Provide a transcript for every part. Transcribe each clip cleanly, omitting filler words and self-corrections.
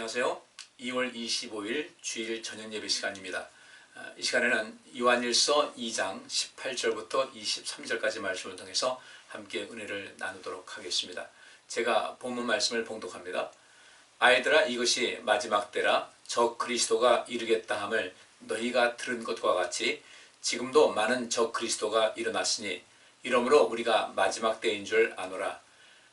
안녕하세요. 2월 25일 주일 저녁 예배 시간입니다. 이 시간에는 요한일서 2장 18절부터 23절까지 말씀을 통해서 함께 은혜를 나누도록 하겠습니다. 제가 본문 말씀을 봉독합니다. 아이들아, 이것이 마지막 때라. 저 그리스도가 이르겠다 함을 너희가 들은 것과 같이 지금도 많은 저 그리스도가 일어났으니 이러므로 우리가 마지막 때인 줄 아노라.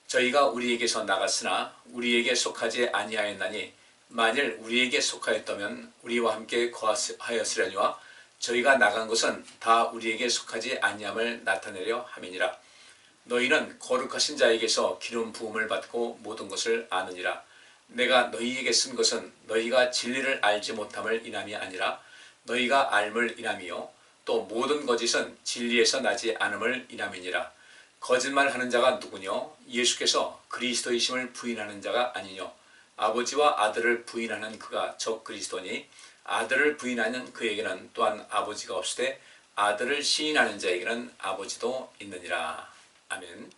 저희가 우리에게서 나갔으나 우리에게 속하지 아니하였나니 만일 우리에게 속하였다면 우리와 함께 거하였으려니와 저희가 나간 것은 다 우리에게 속하지 아니함을 나타내려 함이니라. 너희는 거룩하신 자에게서 기름 부음을 받고 모든 것을 아느니라. 내가 너희에게 쓴 것은 너희가 진리를 알지 못함을 인함이 아니라 너희가 알물 인함이요 또 모든 거짓은 진리에서 나지 않음을 인함이니라. 거짓말하는 자가 누구뇨? 예수께서 그리스도이심을 부인하는 자가 아니뇨? 아버지와 아들을 부인하는 그가 저 그리스도니 아들을 부인하는 그에게는 또한 아버지가 없으되 아들을 시인하는 자에게는 아버지도 있느니라. 아멘.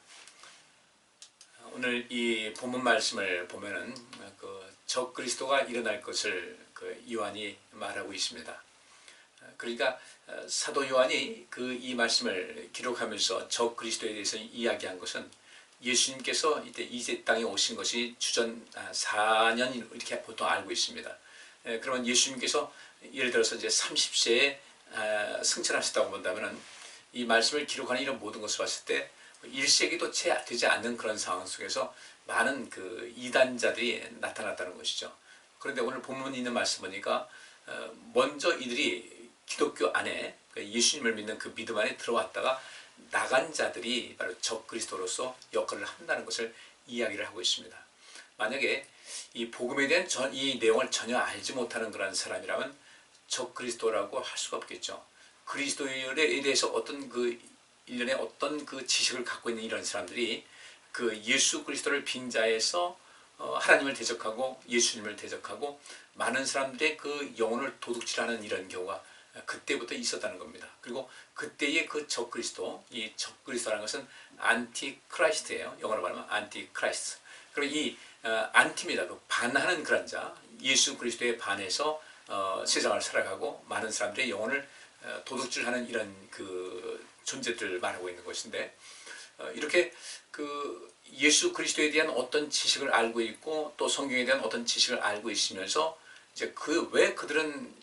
오늘 이 본문 말씀을 보면은 저 그리스도가 일어날 것을 요한이 말하고 있습니다. 그러니까 사도 요한이 이 말씀을 기록하면서 저 그리스도에 대해서 이야기한 것은 예수님께서 이제 땅에 오신 것이 주전 4년 이렇게 보통 알고 있습니다. 그러면 예수님께서 예를 들어서 이제 30세에 승천하셨다고 본다면은 이 말씀을 기록하는 이런 모든 것을 봤을 때 1세기도 채 되지 않는 그런 상황 속에서 많은 이단자들이 나타났다는 것이죠. 그런데 오늘 본문에 있는 말씀 보니까 먼저 이들이 기독교 안에 예수님을 믿는 그 믿음 안에 들어왔다가 나간 자들이 바로 적 그리스도로서 역할을 한다는 것을 이야기를 하고 있습니다. 만약에 이 복음에 대한 이 내용을 전혀 알지 못하는 그런 사람이라면 적 그리스도라고 할 수가 없겠죠. 그리스도에 대해서 어떤 일련의 어떤 지식을 갖고 있는 이런 사람들이 예수 그리스도를 빙자해서 하나님을 대적하고 예수님을 대적하고 많은 사람들의 영혼을 도둑질하는 이런 경우가 그때부터 있었다는 겁니다. 그리고 그때의 적 그리스도, 이 적 그리스도라는 것은 안티크라이스트예요. 영어로 말하면 안티크라이스트. 그리고 이 안티입니다. 반하는 그런 자, 예수 그리스도에 반해서 세상을 살아가고 많은 사람들의 영혼을 도둑질하는 이런 존재들을 말하고 있는 것인데, 이렇게 예수 그리스도에 대한 어떤 지식을 알고 있고 또 성경에 대한 어떤 지식을 알고 있으면서 이제 왜 그들은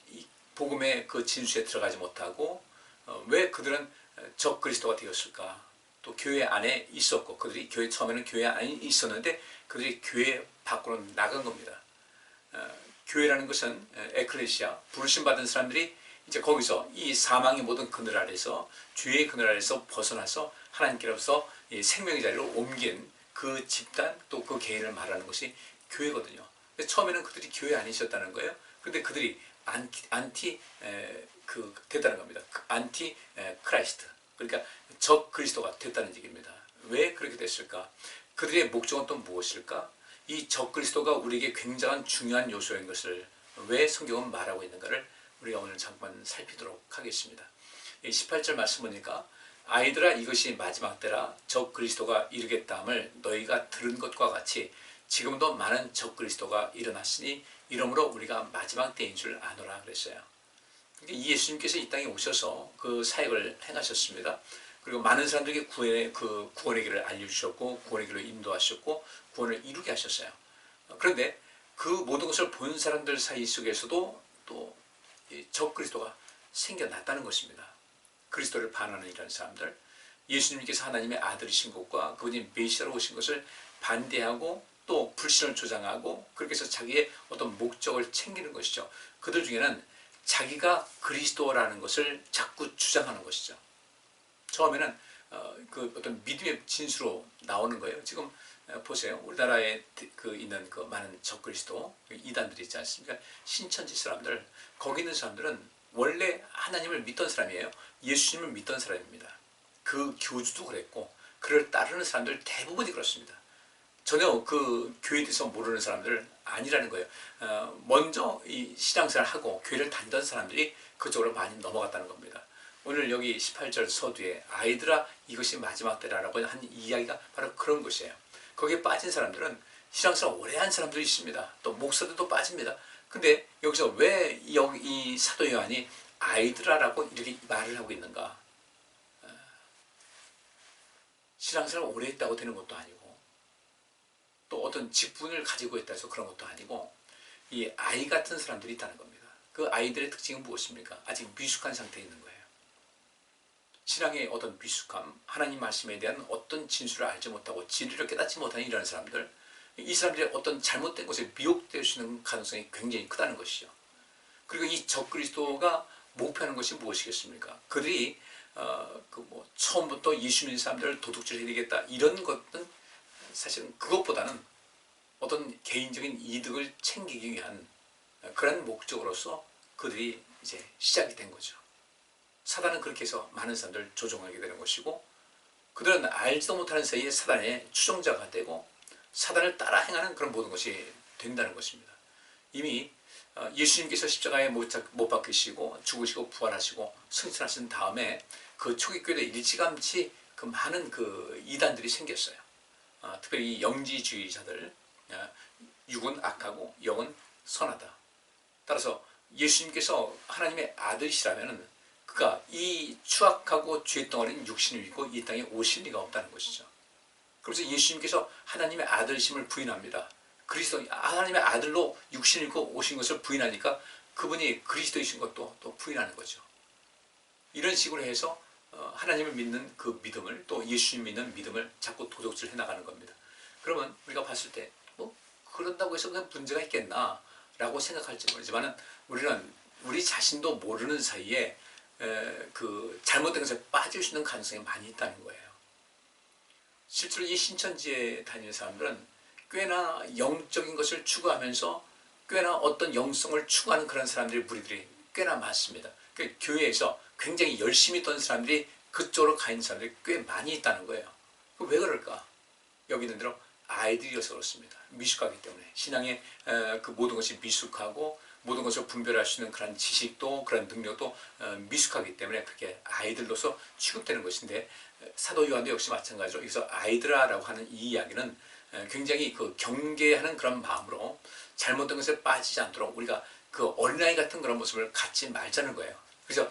복음의 진수에 들어가지 못하고 왜 그들은 적 그리스도가 되었을까? 또 교회 안에 있었고 그들이 처음에는 교회 안에 있었는데 그들이 교회 밖으로 나간 겁니다. 교회라는 것은 에클레시아, 부르심 받은 사람들이 이제 거기서 이 사망의 모든 그늘 아래서 죄의 그늘 아래서 벗어나서 하나님께로서 이 생명의 자리로 옮긴 그 집단 또 그 개인을 말하는 것이 교회거든요. 처음에는 그들이 교회 안에 있었다는 거예요. 그런데 그들이 됐다는 겁니다. 안티 크라이스트. 그러니까 적 그리스도가 됐다는 얘기입니다. 왜 그렇게 됐을까? 그들의 목적은 또 무엇일까? 이 적 그리스도가 우리에게 굉장한 중요한 요소인 것을 왜 성경은 말하고 있는가를 우리가 오늘 잠깐 살피도록 하겠습니다. 18절 말씀 보니까 아이들아, 이것이 마지막 때라. 적 그리스도가 이르겠다 함을 너희가 들은 것과 같이 지금도 많은 적 그리스도가 일어났으니 이러므로 우리가 마지막 때인 줄 아노라 그랬어요. 예수님께서 이 땅에 오셔서 그 사역을 행하셨습니다. 그리고 많은 사람들에게 구원의 길을 알려주셨고 구원의 길로 인도하셨고 구원을 이루게 하셨어요. 그런데 그 모든 것을 본 사람들 사이 속에서도 또 적 그리스도가 생겨났다는 것입니다. 그리스도를 반하는 이런 사람들, 예수님께서 하나님의 아들이신 것과 그분이 메시아로 오신 것을 반대하고 또 불신을 조장하고 그렇게 해서 자기의 어떤 목적을 챙기는 것이죠. 그들 중에는 자기가 그리스도라는 것을 자꾸 주장하는 것이죠. 처음에는 어떤 믿음의 진수로 나오는 거예요. 지금 보세요. 우리나라에 있는 많은 적 그리스도 이단들이 있지 않습니까? 신천지 사람들, 거기 있는 사람들은 원래 하나님을 믿던 사람이에요. 예수님을 믿던 사람입니다. 그 교주도 그랬고 그를 따르는 사람들 대부분이 그렇습니다. 전혀 교회에 대해서 모르는 사람들 아니라는 거예요. 먼저 이 신앙생활을 하고 교회를 다니던 사람들이 그쪽으로 많이 넘어갔다는 겁니다. 오늘 여기 18절 서두에 아이들아, 이것이 마지막 때라라고 한 이야기가 바로 그런 것이에요. 거기에 빠진 사람들은 신앙생활 오래 한 사람들이 있습니다. 또 목사들도 빠집니다. 근데 여기서 왜 여기 이 사도 요한이 아이들아라고 이렇게 말을 하고 있는가? 신앙생활 오래 했다고 되는 것도 아니고, 또 어떤 직분을 가지고 있다 해서 그런 것도 아니고, 이 아이 같은 사람들이 있다는 겁니다. 그 아이들의 특징은 무엇입니까? 아직 미숙한 상태에 있는 거예요. 신앙의 어떤 미숙함, 하나님 말씀에 대한 어떤 진술을 알지 못하고 진리를 깨닫지 못하는 이런 사람들, 이 사람들의 어떤 잘못된 것에 미혹될 수 있는 가능성이 굉장히 크다는 것이죠. 그리고 이 적그리스도가 목표하는 것이 무엇이겠습니까? 그들이 처음부터 예수 믿는 사람들을 도둑질해야 되겠다 이런 것은 사실은 그것보다는 어떤 개인적인 이득을 챙기기 위한 그런 목적으로서 그들이 이제 시작이 된 거죠. 사단은 그렇게 해서 많은 사람들을 조종하게 되는 것이고, 그들은 알지도 못하는 사이에 사단의 추종자가 되고 사단을 따라 행하는 그런 모든 것이 된다는 것입니다. 이미 예수님께서 십자가에 못 박히시고 죽으시고 부활하시고 승천하신 다음에 그 초기 교회에 일찌감치 그 많은 그 이단들이 생겼어요. 특별히 영지주의자들, 육은 악하고 영은 선하다. 따라서 예수님께서 하나님의 아들이시라면 그가 이 추악하고 죄덩어리인 육신을 입고 이 땅에 오실 리가 없다는 것이죠. 그래서 예수님께서 하나님의 아들심을 부인합니다. 그리스도 하나님의 아들로 육신을 입고 오신 것을 부인하니까 그분이 그리스도이신 것도 또 부인하는 거죠. 이런 식으로 해서 하나님을 믿는 그 믿음을, 또 예수님 믿는 믿음을 자꾸 도둑질해 나가는 겁니다. 그러면 우리가 봤을 때 그런다고 해서 그냥 문제가 있겠나 라고 생각할지 모르지만, 우리는 우리 자신도 모르는 사이에 그 잘못된 것에 빠질 수 있는 가능성이 많이 있다는 거예요. 실제로 이 신천지에 다니는 사람들은 꽤나 영적인 것을 추구하면서 꽤나 어떤 영성을 추구하는 그런 사람들의 무리들이 꽤나 많습니다. 그러니까 교회에서 굉장히 열심히 있던 사람들이 그쪽으로 가 있는 사람들이 꽤 많이 있다는 거예요. 왜 그럴까? 여기 있는 대로 아이들이어서 그렇습니다. 미숙하기 때문에. 신앙의 그 모든 것이 미숙하고 모든 것을 분별할 수 있는 그런 지식도 그런 능력도 미숙하기 때문에 그렇게 아이들로서 취급되는 것인데, 사도 요한도 역시 마찬가지로 여기서 아이들아라고 하는 이 이야기는 굉장히 그 경계하는 그런 마음으로 잘못된 것에 빠지지 않도록 우리가 그 어린아이 같은 그런 모습을 갖지 말자는 거예요. 그래서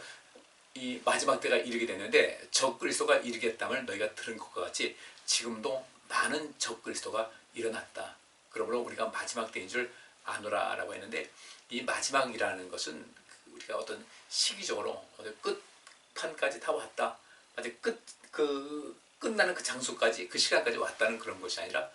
이 마지막 때가 이르게 됐는데 적그리스도가 이르겠다을 너희가 들은 것과 같이 지금도 많은 적그리스도가 일어났다. 그러므로 우리가 마지막 때인 줄 아노라라고 했는데, 이 마지막이라는 것은 우리가 어떤 시기적으로 끝판까지 다 왔다. 아직 끝나는 그 장소까지, 그 시간까지 왔다는 그런 것이 아니라,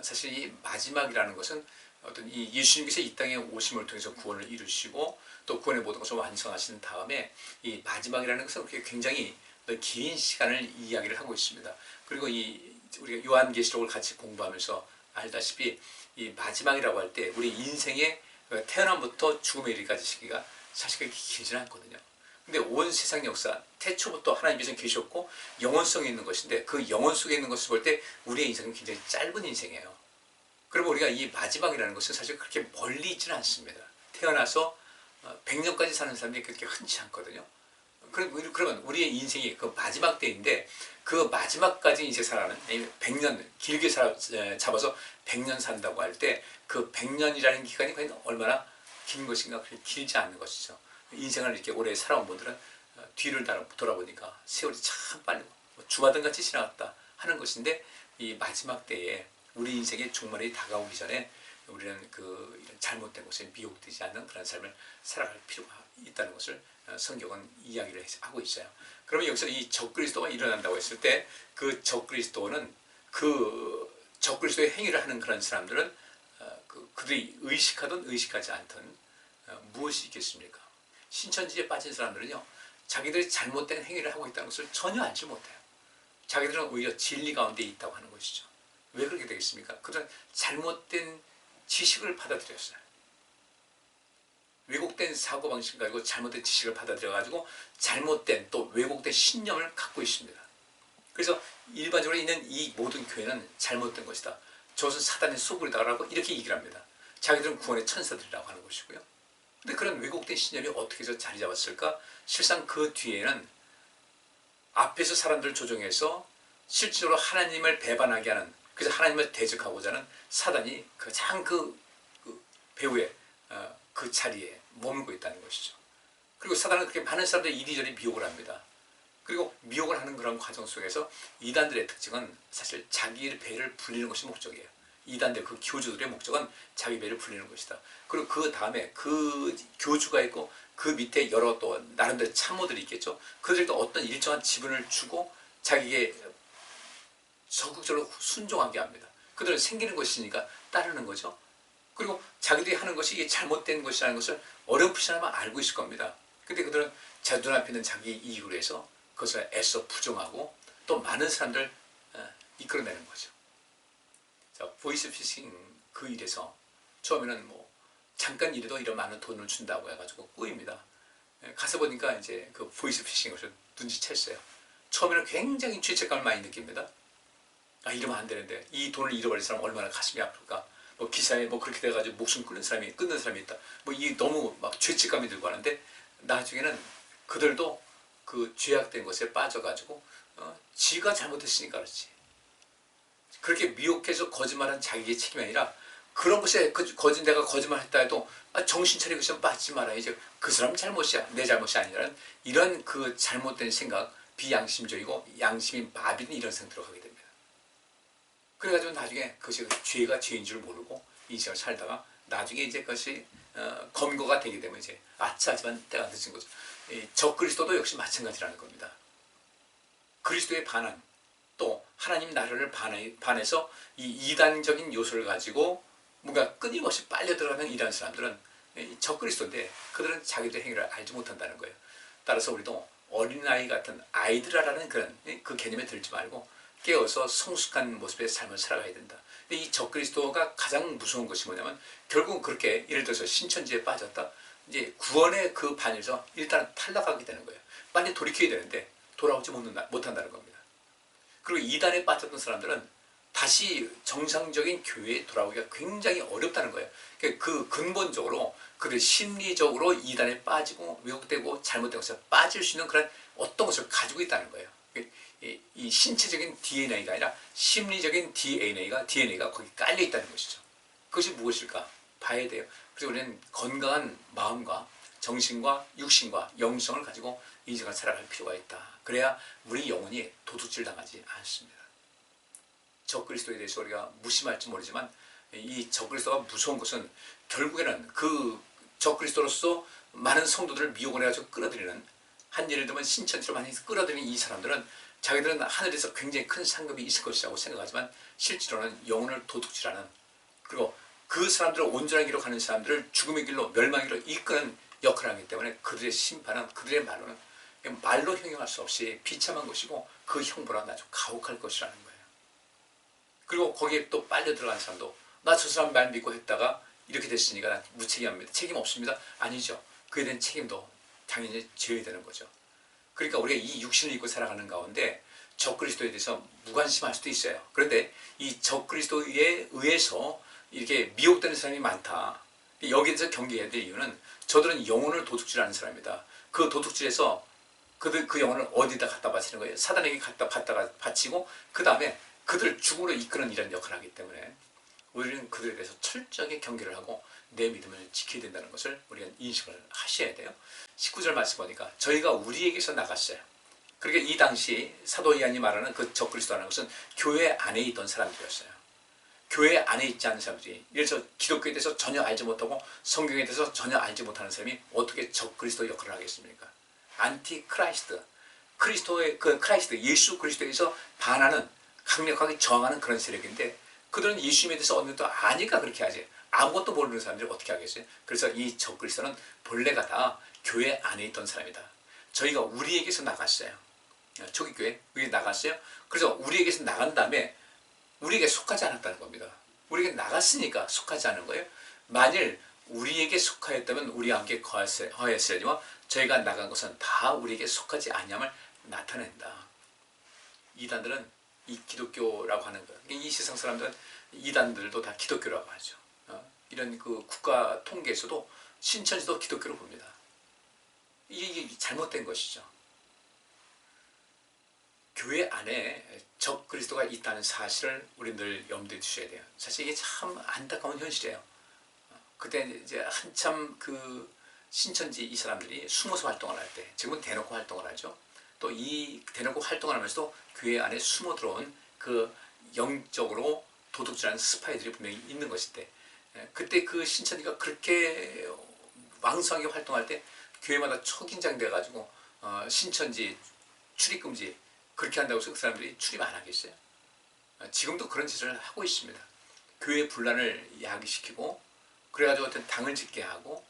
사실 이 마지막이라는 것은 어떤 이 예수님께서 이 땅에 오심을 통해서 구원을 이루시고 또 구원의 모든 것을 완성하신 다음에 이 마지막이라는 것은 그렇게 굉장히 긴 시간을 이야기를 하고 있습니다. 그리고 우리가 요한계시록을 같이 공부하면서 알다시피 이 마지막이라고 할 때 우리 인생의 태어남부터 죽음에 이르기까지 시기가 사실 그렇게 길지는 않거든요. 근데 온 세상 역사, 태초부터 하나님께서 계셨고 영원성이 있는 것인데, 그 영원 속에 있는 것을 볼 때 우리의 인생은 굉장히 짧은 인생이에요. 그러면 우리가 이 마지막이라는 것은 사실 그렇게 멀리 있지는 않습니다. 태어나서 100년까지 사는 사람들이 그렇게 흔치 않거든요. 그러면 우리의 인생이 그 마지막 때인데, 그 마지막까지 이제 살아가는 100년, 길게 잡아서 100년 산다고 할 때 그 100년이라는 기간이 과연 얼마나 긴 것인가? 그렇게 길지 않는 것이죠. 인생을 이렇게 오래 살아온 분들은 뒤를 돌아보니까 세월이 참 빨리 주마등같이 지나갔다 하는 것인데, 이 마지막 때에 우리 인생의 종말이 다가오기 전에 우리는 그 잘못된 것에 미혹되지 않는 그런 삶을 살아갈 필요가 있다는 것을 성경은 이야기를 하고 있어요. 그러면 여기서 이 적그리스도가 일어난다고 했을 때, 그 적그리스도는 그 적그리스도의 행위를 하는 그런 사람들은 그들이 의식하든 의식하지 않든 무엇이 있겠습니까? 신천지에 빠진 사람들은요, 자기들이 잘못된 행위를 하고 있다는 것을 전혀 알지 못해요. 자기들은 오히려 진리 가운데 있다고 하는 것이죠. 왜 그렇게 되겠습니까? 그들은 잘못된 지식을 받아들였어요. 왜곡된 사고방식을 가지고 잘못된 지식을 받아들여가지고 잘못된 또 왜곡된 신념을 갖고 있습니다. 그래서 일반적으로 있는 이 모든 교회는 잘못된 것이다. 저것은 사단의 소굴이다라고 이렇게 얘기를 합니다. 자기들은 구원의 천사들이라고 하는 것이고요. 근데 그런 왜곡된 신념이 어떻게 해서 자리 잡았을까? 실상 그 뒤에는 앞에서 사람들을 조종해서 실제로 하나님을 배반하게 하는 그래서 하나님을 대적하고자 하는 사단이 가장 그 배후에 그 자리에 머물고 있다는 것이죠. 그리고 사단은 그렇게 많은 사람들이 이리저리 미혹을 합니다. 그리고 미혹을 하는 그런 과정 속에서 이단들의 특징은 사실 자기의 배를 불리는 것이 목적이에요. 이단들 그 교주들의 목적은 자기 배를 불리는 것이다. 그리고 그 다음에 그 교주가 있고 그 밑에 여러 또 나름대로 참모들이 있겠죠. 그들도 어떤 일정한 지분을 주고 자기에게 적극적으로 순종하게 합니다. 그들은 생기는 것이니까 따르는 거죠. 그리고 자기들이 하는 것이 이게 잘못된 것이라는 것을 어렴풋이나마 알고 있을 겁니다. 근데 그들은 자 눈앞에 있는 자기 이익을 위해서 그것을 애써 부정하고 또 많은 사람들 이끌어내는 거죠. 자, 보이스피싱 그 일에서 처음에는 뭐 잠깐 일해도 이런 많은 돈을 준다고 해가지고 꾸입니다. 가서 보니까 이제 그 보이스피싱을 눈치챘어요. 처음에는 굉장히 죄책감을 많이 느낍니다. 아, 이러면 안 되는데 이 돈을 잃어버린 사람 얼마나 가슴이 아플까. 뭐 기사에 뭐 그렇게 돼가지고 목숨 끊는 사람이 있다. 뭐 이 너무 막 죄책감이 들고 하는데 나중에는 그들도 그 죄악된 것에 빠져가지고 지가 잘못했으니까 그렇지. 그렇게 미혹해서 거짓말한 자기의 책임이 아니라 그런 것에 내가 거짓말했다 해도 정신 차리고 있으면 빠지지 말아야지. 그 사람 잘못이야. 내 잘못이 아니라는 이런 그 잘못된 생각, 비양심적이고 양심이 마비된 이런 생각으로 가게 됩니다. 그래가지고 나중에 그것이 죄가 죄인 줄 모르고 인생을 살다가 나중에 이제 그것이 검거가 되게 되면 이제 하지만 때가 늦은 거죠. 적그리스도도 역시 마찬가지라는 겁니다. 그리스도의 반항, 또 하나님 나라를 반해서 이 이단적인 요소를 가지고 뭔가 끊임없이 빨려 들어가는 이런 사람들은 적그리스도인데 그들은 자기들의 행위를 알지 못한다는 거예요. 따라서 우리도 어린아이 같은 아이들아라는 그 개념에 들지 말고 깨어서 성숙한 모습의 삶을 살아가야 된다. 근데 이 적그리스도가 가장 무서운 것이 뭐냐면 결국은 그렇게 예를 들어서 신천지에 빠졌다. 이제 구원의 그 반에서 일단 탈락하게 되는 거예요. 빨리 돌이켜야 되는데 돌아오지 못한다는 겁니다. 그리고 이단에 빠졌던 사람들은 다시 정상적인 교회에 돌아오기가 굉장히 어렵다는 거예요. 그 근본적으로 그들 심리적으로 이단에 빠지고 왜곡되고 잘못된 것에 빠질 수 있는 그런 어떤 것을 가지고 있다는 거예요. 이 신체적인 DNA가 아니라 심리적인 DNA가 거기 깔려 있다는 것이죠. 그것이 무엇일까? 봐야 돼요. 그래서 우리는 건강한 마음과 정신과 육신과 영성을 가지고 인생을 살아갈 필요가 있다. 그래야 우리 영혼이 도둑질 당하지 않습니다. 적그리스도에 대해서 우리가 무심할지 모르지만 이 적그리스도가 무서운 것은 결국에는 그 적그리스도로서 많은 성도들을 미혹을 해가지고 끌어들이는 한 예를 들면 신천지로 많이 끌어들이는 이 사람들은 자기들은 하늘에서 굉장히 큰 상급이 있을 것이라고 생각하지만 실제로는 영혼을 도둑질하는 그리고 그 사람들을 온전한 길로 가는 사람들을 죽음의 길로 멸망의 길로 이끄는 역할을 하기 때문에 그들의 심판은 그들의 말로 형용할 수 없이 비참한 것이고 그 형보다 아주 가혹할 것이라는 거예요. 그리고 거기에 또 빨려 들어간 사람도 나 저 사람 말 믿고 했다가 이렇게 됐으니까 무책임합니다. 책임 없습니다. 아니죠. 그에 대한 책임도 당연히 져야 되는 거죠. 그러니까 우리가 이 육신을 입고 살아가는 가운데 적그리스도에 대해서 무관심할 수도 있어요. 그런데 이 적그리스도에 의해서 이렇게 미혹되는 사람이 많다. 여기에 대해서 경계해야 될 이유는 저들은 영혼을 도둑질하는 사람이다. 그 도둑질에서 그 영혼을 어디다 갖다 바치는 거예요? 사단에게 갖다가 바치고 그 다음에 그들을 죽음으로 이끄는 이런 역할을 하기 때문에 우리는 그들에 대해서 철저하게 경계를 하고 내 믿음을 지켜야 된다는 것을 우리가 인식을 하셔야 돼요. 19절 말씀 보니까 저희가 우리에게서 나갔어요. 그러니까 이 당시 사도 요한이 말하는 그 적그리스도라는 것은 교회 안에 있던 사람들이었어요. 교회 안에 있지 않은 사람들이 예를 들어서 기독교에 대해서 전혀 알지 못하고 성경에 대해서 전혀 알지 못하는 사람이 어떻게 적그리스도 역할을 하겠습니까? 안티크라이스트, 크라이스트 예수 그리스도에서 반하는 강력하게 저항하는 그런 세력인데 그들은 예수님에 대해서 어느 정도 아니까 그렇게 하지 아무것도 모르는 사람들이 어떻게 하겠어요? 그래서 이 적그리스도는 본래가 다 교회 안에 있던 사람이다. 저희가 우리에게서 나갔어요. 초기교회 우리 나갔어요. 그래서 우리에게서 나간 다음에 우리에게 속하지 않았다는 겁니다. 우리에게 나갔으니까 속하지 않은 거예요. 만일 우리에게 속하였다면 우리와 함께 거하였으려니와 저희가 나간 것은 다 우리에게 속하지 아니함을 나타낸다. 이단들은 이 기독교라고 하는 거예요. 이 세상 사람들은 이단들도 다 기독교라고 하죠. 이런 그 국가 통계에서도 신천지도 기독교로 봅니다. 이게 잘못된 것이죠. 교회 안에 적 그리스도가 있다는 사실을 우리 늘 염두에 두셔야 돼요. 사실 이게 참 안타까운 현실이에요. 그때 이제 한참 그 신천지 이 사람들이 숨어서 활동을 할 때, 지금은 대놓고 활동을 하죠. 또 이 대놓고 활동을 하면서도 교회 안에 숨어 들어온 그 영적으로 도둑질하는 스파이들이 분명히 있는 것인데, 그때 그 신천지가 그렇게 왕성하게 활동할 때 교회마다 초긴장돼 가지고 신천지 출입금지 그렇게 한다고 해서 그 사람들이 출입 안 하겠어요? 지금도 그런 짓을 하고 있습니다. 교회 분란을 야기시키고 그래가지고 어떤 당을 짓게 하고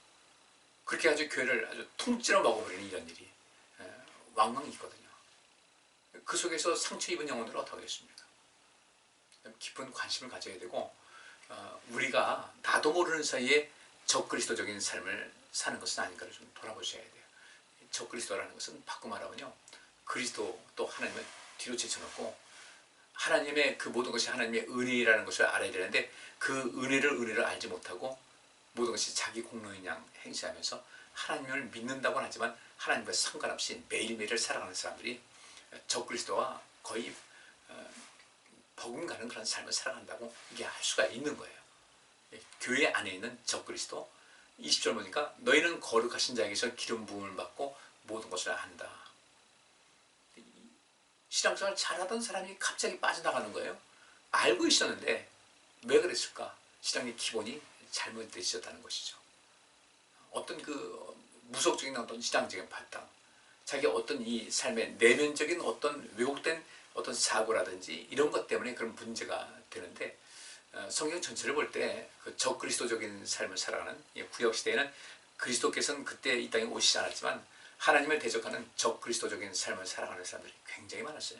그렇게 해가지고 교회를 아주 통째로 먹어버리는 이런 일이 왕왕 있거든요. 그 속에서 상처 입은 영혼들은 어떻게 하겠습니까? 깊은 관심을 가져야 되고 우리가 나도 모르는 사이에 적그리스도적인 삶을 사는 것은 아닌가를 좀 돌아보셔야 돼요. 적그리스도라는 것은 바꿔 말하면요, 그리스도 또 하나님을 뒤로 제쳐놓고 하나님의 그 모든 것이 하나님의 은혜라는 것을 알아야 되는데 그 은혜를 알지 못하고 모든 것이 자기 공로인 양 행시하면서 하나님을 믿는다고는 하지만 하나님과 상관없이 매일매일을 살아가는 사람들이 적그리스도와 거의 버금가는 그런 삶을 살아간다고 이게 알 수가 있는 거예요. 교회 안에 있는 적그리스도 20절 보니까 너희는 거룩하신 자에게서 기름 부음을 받고 모든 것을 안다. 신앙생활 잘하던 사람이 갑자기 빠져나가는 거예요. 알고 있었는데 왜 그랬을까? 신앙의 기본이 잘못되어 있었다는 것이죠. 어떤 그 무속적인 어떤 신앙적인 바탕, 자기 어떤 이 삶의 내면적인 어떤 왜곡된 어떤 사고라든지 이런 것 때문에 그런 문제가 되는데, 성경 전체를 볼 때 그 적그리스도적인 삶을 살아가는 구약 시대에는 그리스도께서는 그때 이 땅에 오시지 않았지만 하나님을 대적하는 적그리스도적인 삶을 살아가는 사람들이 굉장히 많았어요.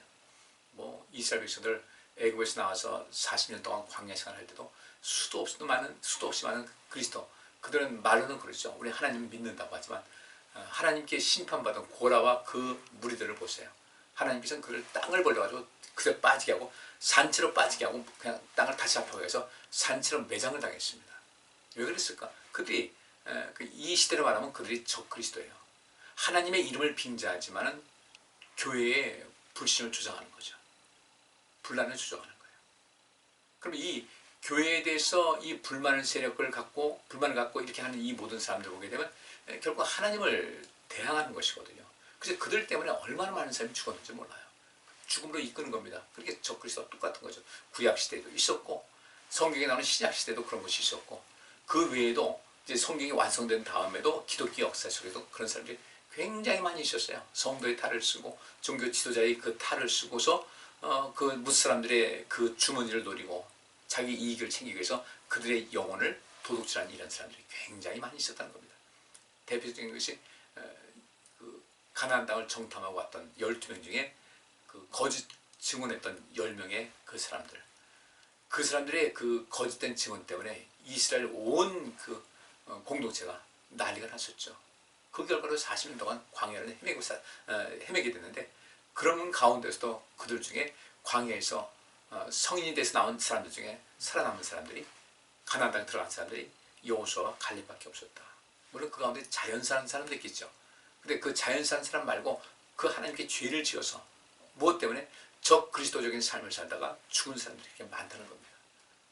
뭐 이스라엘 백성들 애굽에서 나와서 40년 동안 광야 생활할 때도 수도 없이 많은 그리스도, 그들은 말로는 그렇죠. 우리 하나님 믿는다고 하지만 하나님께 심판받은 고라와 그 무리들을 보세요. 하나님께서는 그를 땅을 벌려가지고 그대로 빠지게 하고 산채로 빠지게 하고 그냥 땅을 다시 아파하게 해서 산채로 매장을 당했습니다. 왜 그랬을까? 그들이 이 시대로 말하면 그들이 적그리스도예요. 하나님의 이름을 빙자하지만은 교회의 불신을 조장하는 거죠. 분란을 조장하는 거예요. 그럼 이 교회에 대해서 이 불만을 갖고 이렇게 하는 이 모든 사람들 보게 되면 결국 하나님을 대항하는 것이거든요. 그래서 그들 때문에 얼마나 많은 사람이 죽었는지 몰라요. 죽음으로 이끄는 겁니다. 그렇게 적그리스도와 똑같은 거죠. 구약 시대도 있었고 성경에 나오는 신약 시대도 그런 것이 있었고 그 외에도 이제 성경이 완성된 다음에도 기독교 역사 속에도 그런 사람들이 굉장히 많이 있었어요. 성도의 탈을 쓰고 종교 지도자의 그 탈을 쓰고서 그 무사람들의 그 주머니를 노리고 자기 이익을 챙기기 위해서 그들의 영혼을 도둑질하는 이런 사람들이 굉장히 많이 있었다는 겁니다. 대표적인 것이 그 가나안 땅을 정탐하고 왔던 12명 중에 그 거짓 증언했던 10명의 그 사람들의 그 거짓된 증언 때문에 이스라엘 온 그 공동체가 난리가 났었죠. 그 결과로 40년 동안 광야를 헤매게 됐는데, 그런 가운데서도 그들 중에 광야에서 성인이 돼서 나온 사람들 중에 살아남은 사람들이, 가나안 땅에 들어간 사람들이 여호수아와 갈렙밖에 없었다. 물론 그 가운데 자연사한 사람도 있겠죠. 근데 그 자연사한 사람 말고 그 하나님께 죄를 지어서 무엇 때문에 적그리스도적인 삶을 살다가 죽은 사람들이 이렇게 많다는 겁니다.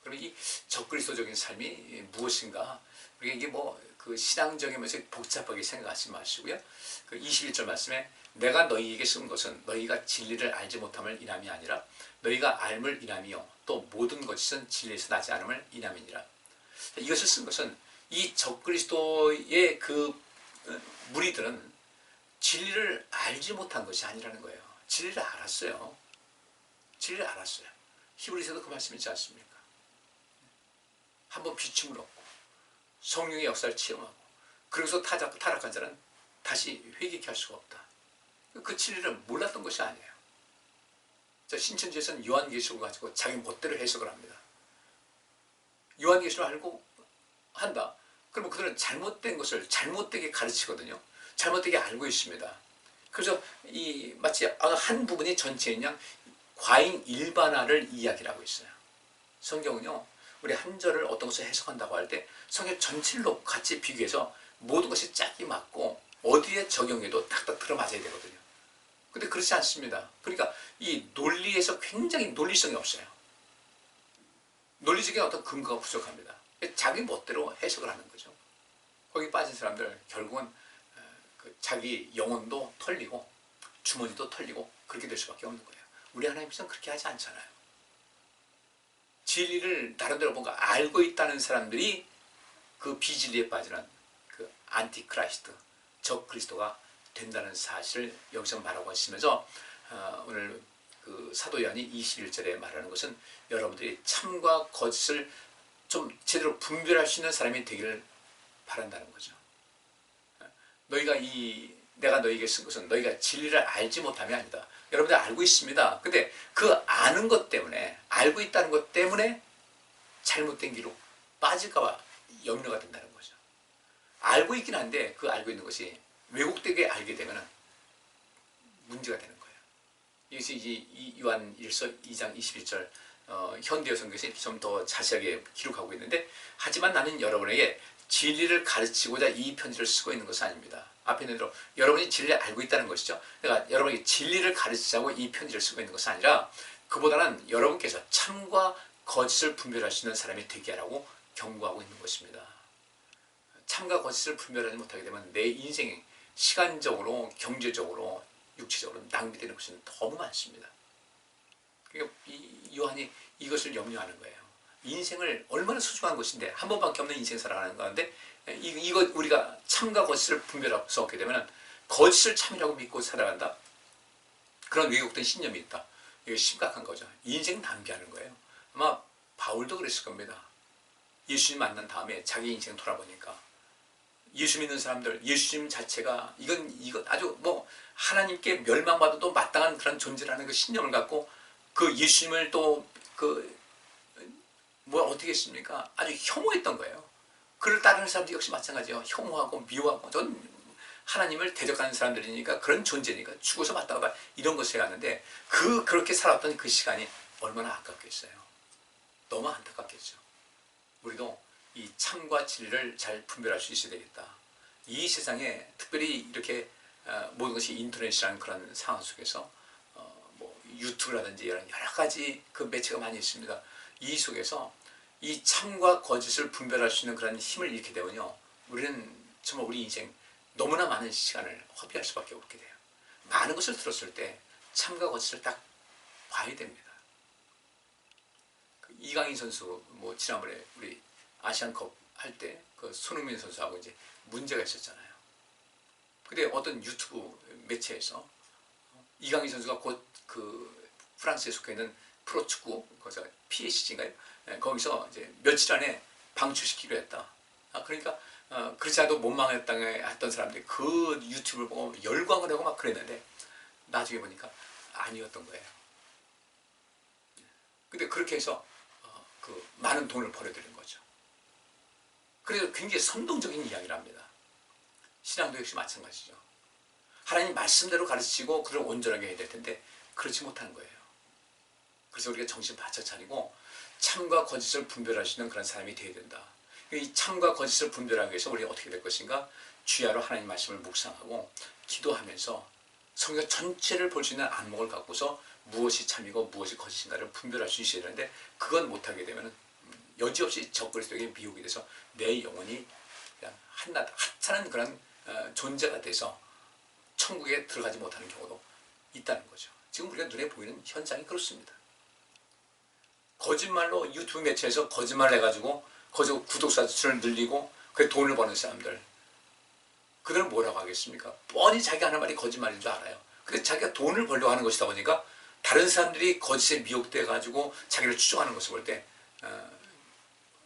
그럼 이 적그리스도적인 삶이 무엇인가? 이게 뭐 그 신앙적인 면에서 복잡하게 생각하지 마시고요. 그 21절 말씀에 내가 너희에게 쓴 것은 너희가 진리를 알지 못함을 인함이 아니라 너희가 알물 인함이요 또 모든 것은 진리에서 나지 않음을 인함이니라. 이것을 쓴 것은 이 적그리스도의 그 무리들은 진리를 알지 못한 것이 아니라는 거예요. 진리를 알았어요. 진리를 알았어요. 히브리서도 그 말씀이 있지 않습니까? 한번 비춤을 얻고 성령의 역사를 체험하고 그래서 타락한 자는 다시 회개케 할 수가 없다. 그 진리를 몰랐던 것이 아니에요. 신천지에서는 요한계시록을 가지고 자기 멋대로 해석을 합니다. 요한계시록을 알고 한다. 그러면 그들은 잘못된 것을 잘못되게 가르치거든요. 잘못되게 알고 있습니다. 그래서 마치 한 부분이 전체인 양 과잉 일반화를 이야기를 하고 있어요. 성경은요, 우리 한 절을 어떤 것을 해석한다고 할 때 성경 전체로 같이 비교해서 모든 것이 짝이 맞고 어디에 적용해도 딱딱 들어맞아야 되거든요. 근데 그렇지 않습니다. 그러니까 이 논리에서 굉장히 논리성이 없어요. 논리적인 어떤 근거가 부족합니다. 자기 멋대로 해석을 하는 거죠. 거기 빠진 사람들 결국은 자기 영혼도 털리고 주머니도 털리고 그렇게 될 수밖에 없는 거예요. 우리 하나님께서는 그렇게 하지 않잖아요. 진리를 나름대로 뭔가 알고 있다는 사람들이 그 비진리에 빠지는 그 안티크라이스트, 적그리스도가 된다는 사실을 여기서 말하고 있으면서 오늘 그 사도 요한이 21절에 말하는 것은 여러분들이 참과 거짓을 좀 제대로 분별할 수 있는 사람이 되기를 바란다는 거죠. 내가 너희에게 쓴 것은 너희가 진리를 알지 못함이 아니다. 여러분들 알고 있습니다. 근데 그 아는 것 때문에, 알고 있다는 것 때문에 잘못된 길로 빠질까봐 염려가 된다는 거죠. 알고 있긴 한데 그 알고 있는 것이 왜곡되게 알게 되면 문제가 되는 거예요. 이것이 이제 요한 1서 2장 21절 현대어 성경에서 좀 더 자세하게 기록하고 있는데, 하지만 나는 여러분에게 진리를 가르치고자 이 편지를 쓰고 있는 것은 아닙니다. 앞에 있는 대로 여러분이 진리를 알고 있다는 것이죠. 그러니까 여러분에게 진리를 가르치자고 이 편지를 쓰고 있는 것은 아니라 그보다는 여러분께서 참과 거짓을 분별할 수 있는 사람이 되게 하라고 경고하고 있는 것입니다. 참과 거짓을 분별하지 못하게 되면 내 인생이 시간적으로, 경제적으로, 육체적으로 낭비되는 것은 너무 많습니다. 그러니까 요한이 이것을 염려하는 거예요. 인생을 얼마나 소중한 것인데, 한 번밖에 없는 인생 살아가는 건데, 이거 우리가 참과 거짓을 분별할 수 없게 되면 거짓을 참이라고 믿고 살아간다? 그런 왜곡된 신념이 있다. 이거 심각한 거죠. 인생 낭비하는 거예요. 아마 바울도 그랬을 겁니다. 예수님 만난 다음에 자기 인생 돌아보니까 예수 믿는 사람들, 예수님 자체가 이건 아주 뭐 하나님께 멸망받아도 마땅한 그런 존재라는 그 신념을 갖고 그 예수님을 또 어떻게 했습니까? 아주 혐오했던 거예요. 그를 따르는 사람들 역시 마찬가지예요. 혐오하고 미워하고, 전 하나님을 대적하는 사람들이니까, 그런 존재니까 죽어서 마땅하다 이런 것을 해왔는데, 그렇게 살았던 그 시간이 얼마나 아깝겠어요. 너무 안타깝겠죠. 우리도 이 참과 진리를 잘 분별할 수 있어야 되겠다. 이 세상에 특별히 이렇게 모든 것이 인터넷이라는 그런 상황 속에서 뭐 유튜브라든지 여러 가지 그 매체가 많이 있습니다. 이 속에서 이 참과 거짓을 분별할 수 있는 그런 힘을 잃게 되면요, 우리는 정말 우리 인생 너무나 많은 시간을 허비할 수밖에 없게 돼요. 많은 것을 들었을 때 참과 거짓을 딱 봐야 됩니다. 이강인 선수 뭐 지난번에 우리 아시안컵 할 때 그 손흥민 선수하고 이제 문제가 있었잖아요. 근데 어떤 유튜브 매체에서 이강인 선수가 곧 그 프랑스에 속해 있는 프로축구 거기서 PSG인가요? 거기서 이제 며칠 안에 방출시키기로 했다. 그러니까 그렇지 않아도 못 망했다고 했던 사람들이 그 유튜브를 보고 열광을 하고 막 그랬는데 나중에 보니까 아니었던 거예요. 근데 그렇게 해서 그 많은 돈을 벌어들인 거죠. 그래서 굉장히 선동적인 이야기를 합니다. 신앙도 역시 마찬가지죠. 하나님 말씀대로 가르치고 그를 온전하게 해야 될 텐데 그렇지 못하는 거예요. 그래서 우리가 정신 바짝 차리고 참과 거짓을 분별할 수 있는 그런 사람이 되어야 된다. 이 참과 거짓을 분별하기 위해서 우리가 어떻게 될 것인가? 주야로 하나님 말씀을 묵상하고 기도하면서 성경 전체를 볼 수 있는 안목을 갖고서 무엇이 참이고 무엇이 거짓인가를 분별할 수 있어야 되는데, 그건 못하게 되면 여지없이 적그리스도에게 미혹이 돼서 내 영혼이 그냥 한낱 하찮은 그런 존재가 돼서 천국에 들어가지 못하는 경우도 있다는 거죠. 지금 우리가 눈에 보이는 현상이 그렇습니다. 거짓말로 유튜브 매체에서 거짓말을 해가지고 거기서 구독자 수를 늘리고 그 돈을 버는 사람들, 그들은 뭐라고 하겠습니까? 뻔히 자기가 하는 말이 거짓말인 줄 알아요. 근데 자기가 돈을 벌려고 하는 것이다 보니까 다른 사람들이 거짓에 미혹돼 가지고 자기를 추종하는 것을 볼 때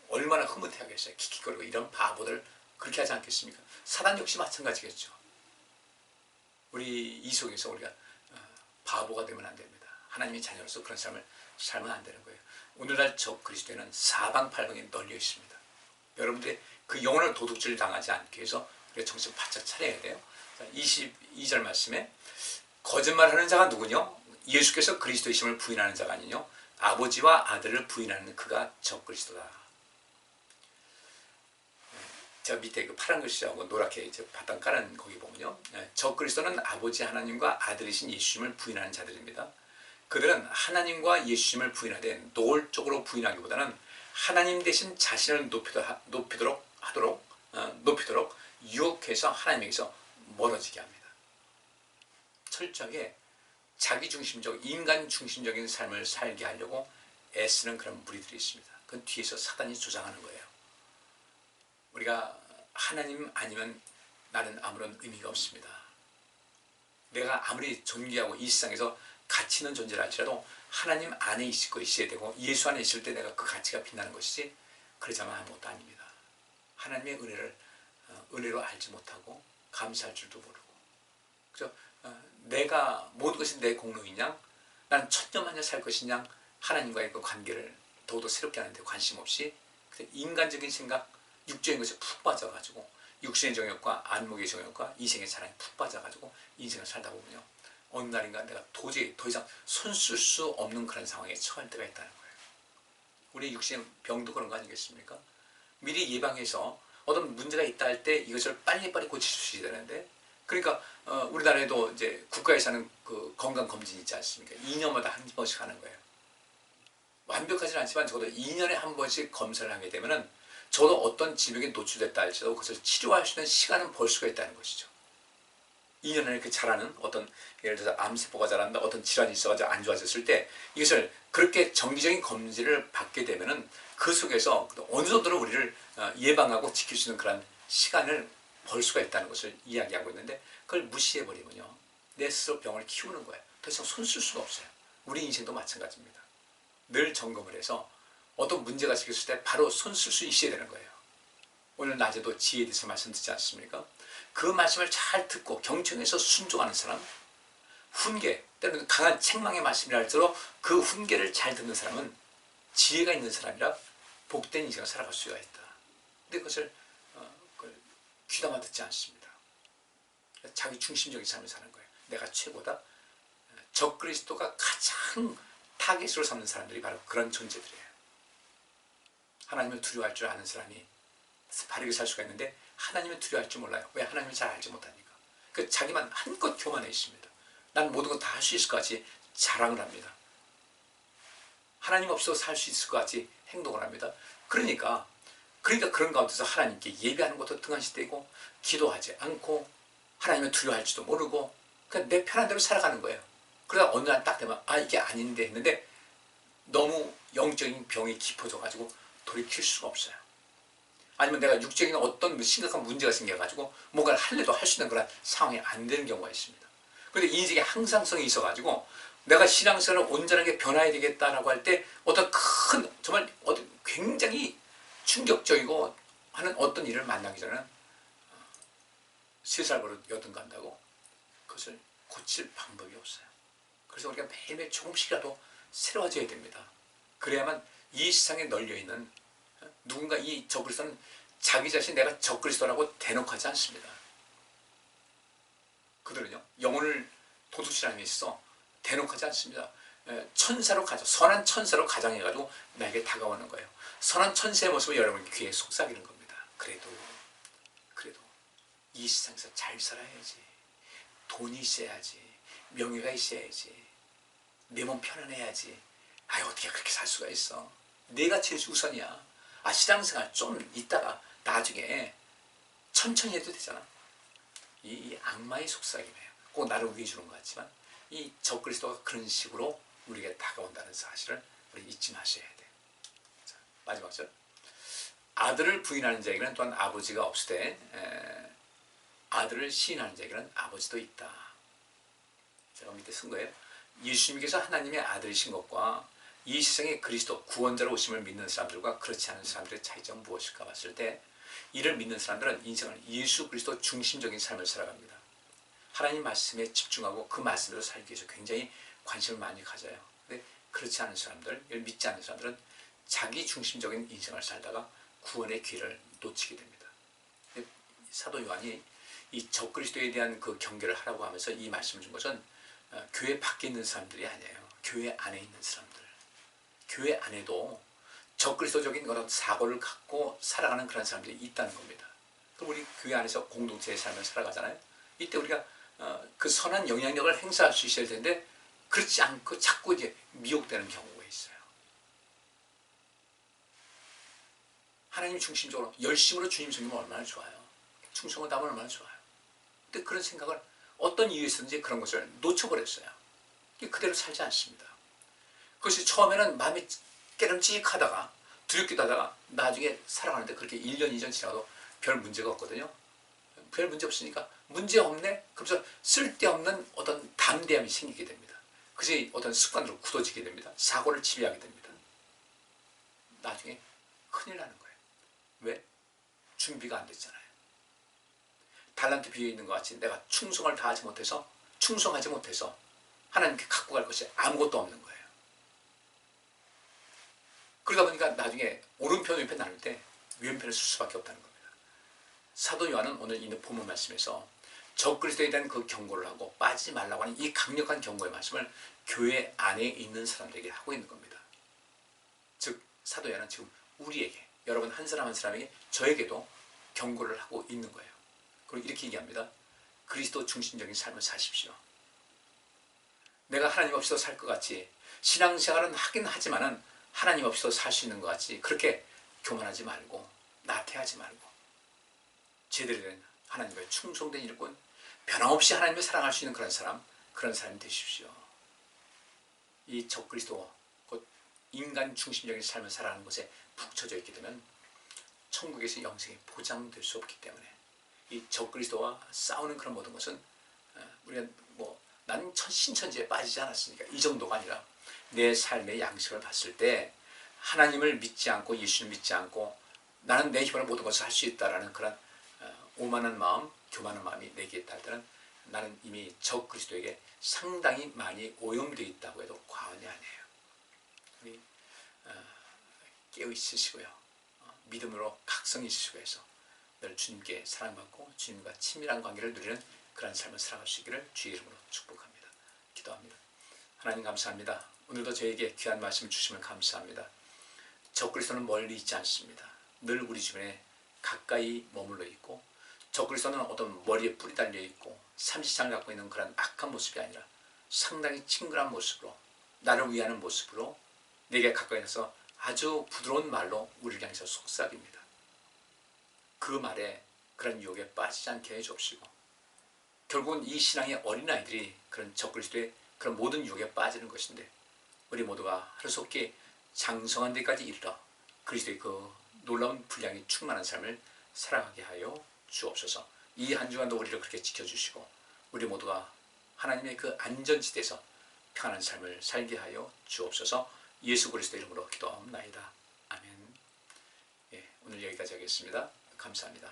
얼마나 흐뭇해하겠어요. 킥킥거리고 이런 바보들 그렇게 하지 않겠습니까? 사단 역시 마찬가지겠죠. 우리 이 속에서 우리가 바보가 되면 안 됩니다. 하나님의 자녀로서 그런 삶을 살면 안 되는 거예요. 오늘날 적그리스도에는 사방팔방에 널려 있습니다. 여러분들의 그 영혼을 도둑질 당하지 않기 위해서 우리가 정신 바짝 차려야 돼요. 22절 말씀에 거짓말하는 자가 누구냐? 예수께서 그리스도이심을 부인하는 자가 아니뇨? 아버지와 아들을 부인하는 그가 적그리스도다. 제가 밑에 그 파란 글씨하고 노랗게 이제 바탕 깔은 거기 보면요. 적그리스도는 아버지 하나님과 아들이신 예수님을 부인하는 자들입니다. 그들은 하나님과 예수님을 부인하되 노골적으로 부인하기보다는 하나님 대신 자신을 높이도록 유혹해서 하나님에게서 멀어지게 합니다. 철저하게 자기중심적, 인간중심적인 삶을 살게 하려고 애쓰는 그런 무리들이 있습니다. 그건 뒤에서 사단이 조장하는 거예요. 우리가 하나님 아니면 나는 아무런 의미가 없습니다. 내가 아무리 존귀하고 이 세상에서 가치 있는 존재라 할지라도 하나님 안에 있어야 되고 예수 안에 있을 때 내가 그 가치가 빛나는 것이지, 그러자면 아무것도 아닙니다. 하나님의 은혜를 은혜로 알지 못하고 감사할 줄도 모르고, 그죠? 내가 모든 것이 내 공로이냐, 나는 천년만년 살 것이냐, 하나님과의 그 관계를 더욱더 새롭게 하는데 관심 없이 인간적인 생각, 육적인 것에 푹 빠져가지고 육신의 정욕과 안목의 정욕과 이생의 사랑에 푹 빠져가지고 인생을 살다 보면요, 어느 날인가 내가 도저히 더 이상 손쓸 수 없는 그런 상황에 처할 때가 있다는 거예요. 우리 육신의 병도 그런 거 아니겠습니까? 미리 예방해서 어떤 문제가 있다 할 때 이것을 빨리빨리 고치셔야 되는데, 그러니까 우리나라에도 이제 국가에서 하는 그 건강검진 있지 않습니까? 2년마다 한 번씩 하는 거예요. 완벽하지는 않지만 적어도 2년에 한 번씩 검사를 하게 되면은 저도 어떤 질병에 노출됐다 할지라도 그것을 치료할 수 있는 시간은 벌 수가 있다는 것이죠. 2년에 이렇게 자라는 어떤, 예를 들어서 암세포가 자란다, 어떤 질환이 있어가지고 안 좋아졌을 때 이것을 그렇게 정기적인 검진을 받게 되면은 그 속에서 어느 정도로 우리를 예방하고 지킬 수 있는 그런 시간을 벌 수가 있다는 것을 이야기하고 있는데, 그걸 무시해버리면요, 내 스스로 병을 키우는 거예요. 더 이상 손 쓸 수가 없어요. 우리 인생도 마찬가지입니다. 늘 점검을 해서 어떤 문제가 생겼을 때 바로 손 쓸 수 있어야 되는 거예요. 오늘 낮에도 지혜에 대해서 말씀드리지 않습니까? 그 말씀을 잘 듣고 경청해서 순종하는 사람, 훈계, 때로는 강한 책망의 말씀이라 할지라도 그 훈계를 잘 듣는 사람은 지혜가 있는 사람이라 복된 인생을 살아갈 수가 있다. 근데 그것을 귀담아 듣지 않습니다. 자기 중심적인 삶을 사는 거예요. 내가 최고다. 적그리스도가 가장 타겟으로 삼는 사람들이 바로 그런 존재들이에요. 하나님을 두려워할 줄 아는 사람이 바르게 살 수가 있는데 하나님을 두려워할 줄 몰라요. 왜? 하나님을 잘 알지 못하니까. 그 자기만 한껏 교만해 있습니다. 난 모든 것 다 할 수 있을 것 같이 자랑을 합니다. 하나님 없어도 살 수 있을 것 같이 행동을 합니다. 그러니까 그런 가운데서 하나님께 예배하는 것도 등한시되고 기도하지 않고 하나님을 두려워할지도 모르고 그냥 내 편한 대로 살아가는 거예요. 그러다 어느 날 딱 되면 이게 아닌데 했는데 너무 영적인 병이 깊어져가지고 돌이킬 수가 없어요. 아니면 내가 육적인 어떤 심각한 문제가 생겨가지고 뭔가를 할래도 할 수 있는 그런 상황이 안 되는 경우가 있습니다. 그런데 인생에 항상성이 있어가지고 내가 신앙생활을 온전하게 변화해야 되겠다라고 할 때 어떤 큰, 정말 굉장히 충격적이고 하는 어떤 일을 만나기 전에는 3살 버릇 8 간다고 그것을 고칠 방법이 없어요. 그래서 우리가 매일매일 조금씩이라도 새로워져야 됩니다. 그래야만 이 세상에 널려있는 누군가, 이 적그리스도는 자기 자신 내가 적그리스도라고 대놓고 하지 않습니다. 그들은요, 영혼을 도둑질하는 데 있어 대놓고 하지 않습니다. 천사로 선한 천사로 가장해가지고 나에게 다가오는 거예요. 선한 천사의 모습을 여러분 귀에 속삭이는 겁니다. 그래도 이 세상에서 잘 살아야지, 돈이 있어야지, 명예가 있어야지, 내 몸 편안해야지. 어떻게 그렇게 살 수가 있어? 내가 제일 우선이야. 신앙생활 좀 있다가 나중에 천천히 해도 되잖아. 이 악마의 속삭임이에요. 꼭 나를 위해 주는 것 같지만 이 적그리스도가 그런 식으로 우리에게 다가온다는 사실을 우리 잊지 마셔야 돼. 자, 마지막 절. 아들을 부인하는 자에게는 또한 아버지가 없으되 아들을 시인하는 자에게는 아버지도 있다. 제가 밑에 쓴 거예요. 예수님께서 하나님의 아들이신 것과 이 세상의 그리스도 구원자로 오심을 믿는 사람들과 그렇지 않은 사람들의 차이점은 무엇일까 봤을 때, 이를 믿는 사람들은 인생을 예수 그리스도 중심적인 삶을 살아갑니다. 하나님 말씀에 집중하고 그 말씀대로 살기 위해서 굉장히 관심을 많이 가져요. 근데 그렇지 않은 사람들, 이를 믿지 않는 사람들은 자기 중심적인 인생을 살다가 구원의 기회를 놓치게 됩니다. 사도 요한이 이 적그리스도에 대한 그 경계를 하라고 하면서 이 말씀을 준 것은 교회 밖에 있는 사람들이 아니에요. 교회 안에 있는 사람들. 교회 안에도 적그리스도적인 그런 사고를 갖고 살아가는 그런 사람들이 있다는 겁니다. 그럼 우리 교회 안에서 공동체의 삶을 살아가잖아요. 이때 우리가 그 선한 영향력을 행사할 수 있어야 되는데 그렇지 않고 자꾸 이제 미혹되는 경우가 있어요. 하나님 중심적으로 열심으로 주님 섬기면 얼마나 좋아요. 충성을 다하면 얼마나 좋아요. 근데 그런 생각을 어떤 이유에서든지 그런 것을 놓쳐버렸어요. 그대로 살지 않습니다. 그것이 처음에는 마음이 깨름직하다가 두렵기도 하다가 나중에 살아가는데 그렇게 1년, 2년 지나도 별 문제가 없거든요. 별 문제 없으니까 문제 없네? 그러면서 쓸데없는 어떤 담대함이 생기게 됩니다. 그것이 어떤 습관으로 굳어지게 됩니다. 사고를 지배하게 됩니다. 나중에 큰일 나는 거예요. 왜? 준비가 안 됐잖아요. 달란트 비어 있는 것 같이 내가 충성을 다하지 못해서 충성하지 못해서 하나님께 갖고 갈 것이 아무것도 없는 거예요. 그러다 보니까 나중에 오른편 왼편 나눌 때 왼편을 쓸 수밖에 없다는 겁니다. 사도 요한은 오늘 이 본문 말씀에서 적그리스도에 대한 그 경고를 하고 빠지지 말라고 하는 이 강력한 경고의 말씀을 교회 안에 있는 사람들에게 하고 있는 겁니다. 즉 사도 요한은 지금 우리에게 여러분 한 사람 한 사람에게 저에게도 경고를 하고 있는 거예요. 그리고 이렇게 얘기합니다. 그리스도 중심적인 삶을 사십시오. 내가 하나님 없이도 살 것 같이 신앙생활은 하긴 하지만은 하나님 없이도 살 수 있는 것 같이 그렇게 교만하지 말고 나태하지 말고 제대로 된 하나님과의 충성된 일꾼 변함없이 하나님을 사랑할 수 있는 그런 사람이 되십시오. 이 적그리스도 곧 인간 중심적인 삶을 살아가는 것에 푹 처져 있게 되면 천국에서 영생이 보장될 수 없기 때문에 이 적그리스도와 싸우는 그런 모든 것은 우리가 나는 신천지에 빠지지 않았으니까 이 정도가 아니라 내 삶의 양식을 봤을 때 하나님을 믿지 않고 예수를 믿지 않고 나는 내 힘으로 모든 것을 할 수 있다라는 그런 오만한 마음, 교만한 마음이 내게 있다 할 때는 나는 이미 적그리스도에게 상당히 많이 오염되어 있다고 해도 과언이 아니에요. 우리 깨어있으시고요. 믿음으로 각성이 있으시고 해서 늘 주님께 사랑받고 주님과 친밀한 관계를 누리는 그런 삶을 살아갈 수 있기를 주의 이름으로 축복합니다. 기도합니다. 하나님 감사합니다. 오늘도 저에게 귀한 말씀을 주시면 감사합니다. 적그리스도는 멀리 있지 않습니다. 늘 우리 주변에 가까이 머물러 있고 적그리스도는 어떤 머리에 뿔이 달려 있고 삼시장을 갖고 있는 그런 악한 모습이 아니라 상당히 친근한 모습으로 나를 위하는 모습으로 내게 가까이 가서 아주 부드러운 말로 우리를 향해서 속삭입니다. 그 말에 그런 유혹에 빠지지 않게 해주옵시고 결국은 이 신앙의 어린아이들이 그런 적그리스도의 그런 모든 유혹에 빠지는 것인데 우리 모두가 하루속히 장성한 데까지 이르러 그리스도의 그 놀라운 분량이 충만한 삶을 살아가게 하여 주옵소서. 이 한 주간도 우리를 그렇게 지켜주시고 우리 모두가 하나님의 그 안전지대에서 평안한 삶을 살게 하여 주옵소서. 예수 그리스도 이름으로 기도하옵나이다. 아멘. 오늘 여기까지 하겠습니다. 감사합니다.